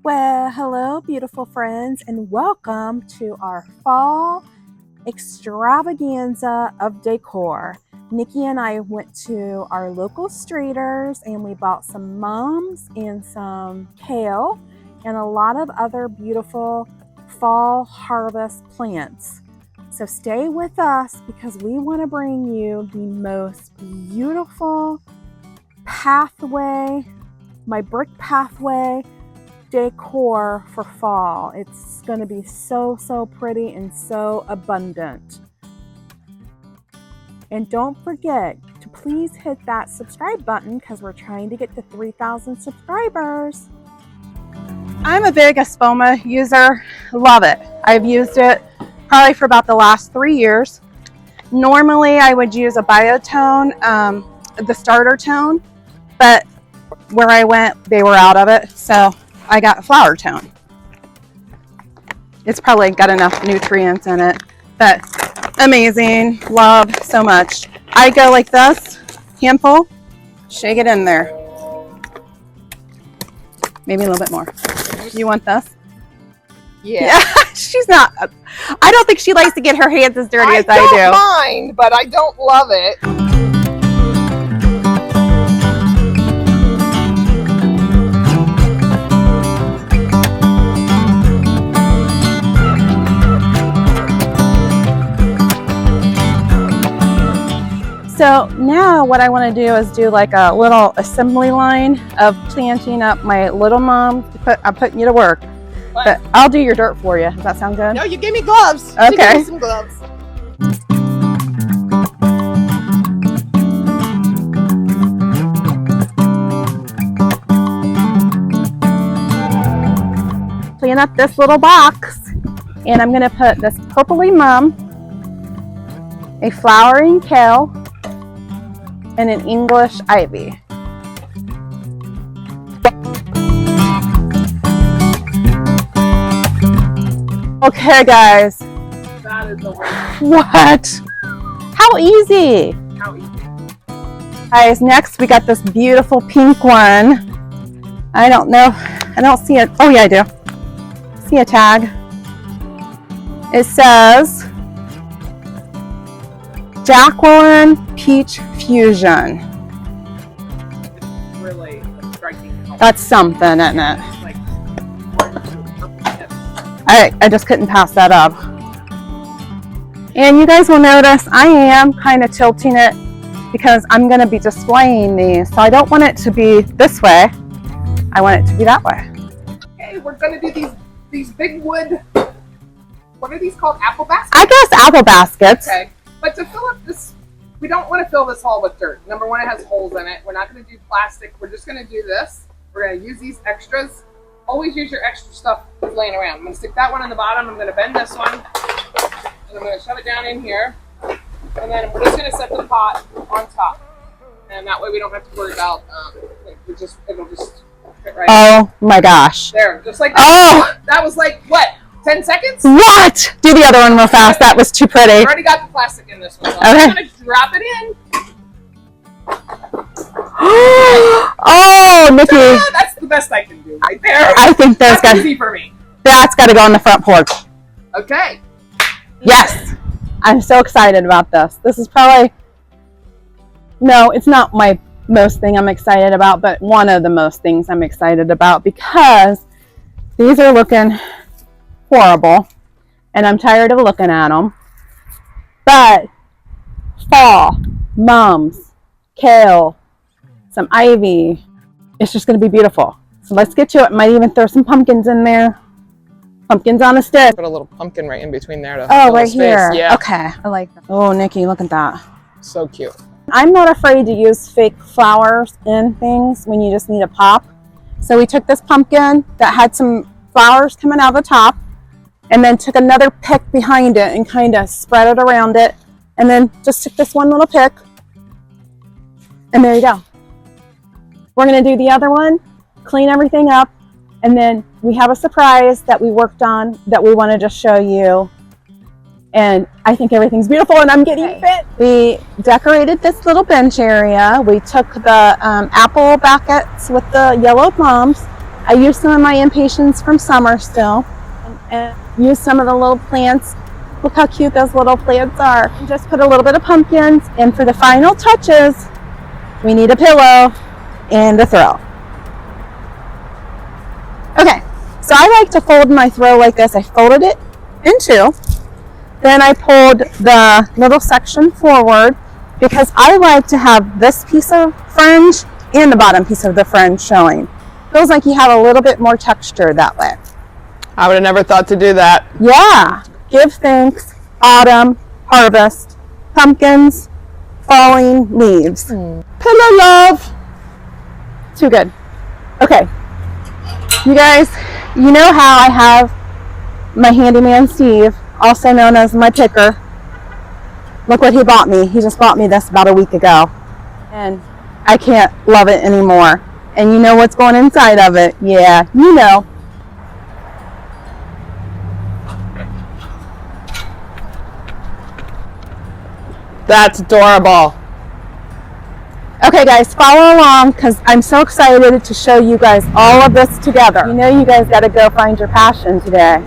Well, hello, beautiful friends, and welcome to our fall extravaganza of decor. Nikki and I went to our local streeters and we bought some mums and some kale and a lot of other beautiful fall harvest plants. So stay with us because we want to bring you the most beautiful pathway, my brick pathway decor for fall. It's going to be so pretty and so abundant. And don't forget to please hit that subscribe button because we're trying to get to 3,000 subscribers. I'm a big Espoma user. Love it. I've used it probably for about the last 3 years. Normally I would use a biotone, the starter tone, but where I went they were out of it, so I got a flower tone. It's probably got enough nutrients in it, but amazing. Love so much. I go like this, handful, shake it in there. Maybe a little bit more. You want this? Yeah. She's not, I don't think she likes to get her hands as dirty as I do. I don't mind, but I don't love it. So now what I want to do is do like a little assembly line of planting up my little mums. I'm putting you to work. What? But I'll do your dirt for you. Does that sound good? No, you gave me gloves. Okay. She gave me some gloves. Clean up this little box, and I'm going to put this purpley mum, a flowering kale, and an English ivy. Okay, guys. That is the worst. What? How easy. How easy. Guys, next we got this beautiful pink one. I don't know. I don't see it. Oh, yeah, I do. See a tag. It says Jacqueline Peach Fusion. It's really striking color. That's something, isn't it? It's like orange with purple tips. I just couldn't pass that up. And you guys will notice I am kind of tilting it because I'm going to be displaying these. So I don't want it to be this way. I want it to be that way. Okay, we're going to do these big wood, what are these called? Apple baskets? I guess apple baskets. Okay. But to fill up this, we don't want to fill this hole with dirt. Number one, it has holes in it. We're not going to do plastic. We're just going to do this. We're going to use these extras. Always use your extra stuff laying around. I'm going to stick that one in the bottom. I'm going to bend this one. And I'm going to shove it down in here. And then we're just going to set the pot on top. And that way we don't have to worry about, it'll just fit right Oh my gosh. there. Just like that. Oh! That was like, what, 10 seconds? What? Do the other one real fast. That was too pretty. I already got the plastic in this one. So I'm just going to drop it in. Oh, Nikki. That's the best I can do right there. I think that's easy for me. got to go on the front porch. Okay. Yes. I'm so excited about this. This is probably, no, it's not my most thing I'm excited about, but one of the most things I'm excited about because these are looking horrible and I'm tired of looking at them. But fall, mums, kale, some ivy, it's just going to be beautiful. So let's get to it. Might even throw some pumpkins in there. Pumpkins on a stick. Put a little pumpkin right in between there to Oh, fill right the space. here. Yeah. Okay. I like that. Oh, Nikki, look at that. So cute. I'm not afraid to use fake flowers in things when you just need a pop. So we took this pumpkin that had some flowers coming out of the top and then took another pick behind it and kind of spread it around it. And then just took this one little pick. And there you go. We're going to do the other one, clean everything up, and then we have a surprise that we worked on that we want to just show you. And I think everything's beautiful and I'm getting fit. We decorated this little bench area. We took the apple baskets with the yellow mums I used some of my impatiens from summer still, and used some of the little plants. Look how cute those little plants are. And just put a little bit of pumpkins, and for the final touches, we need a pillow and a throw. Okay, so I like to fold my throw like this. I folded it in two. Then I pulled the little section forward because I like to have this piece of fringe and the bottom piece of the fringe showing. Feels like you have a little bit more texture that way. I would have never thought to do that. Yeah, give thanks, autumn, harvest, pumpkins, falling leaves. Pillow love. Too good. Okay, you guys, you know how I have my handyman Steve, also known as my picker. Look what he bought me. He just bought me this about a week ago. And I can't love it anymore. And you know what's going inside of it. Yeah, you know. That's adorable. Okay guys, follow along because I'm so excited to show you guys all of this together. You know you guys got to go find your passion today.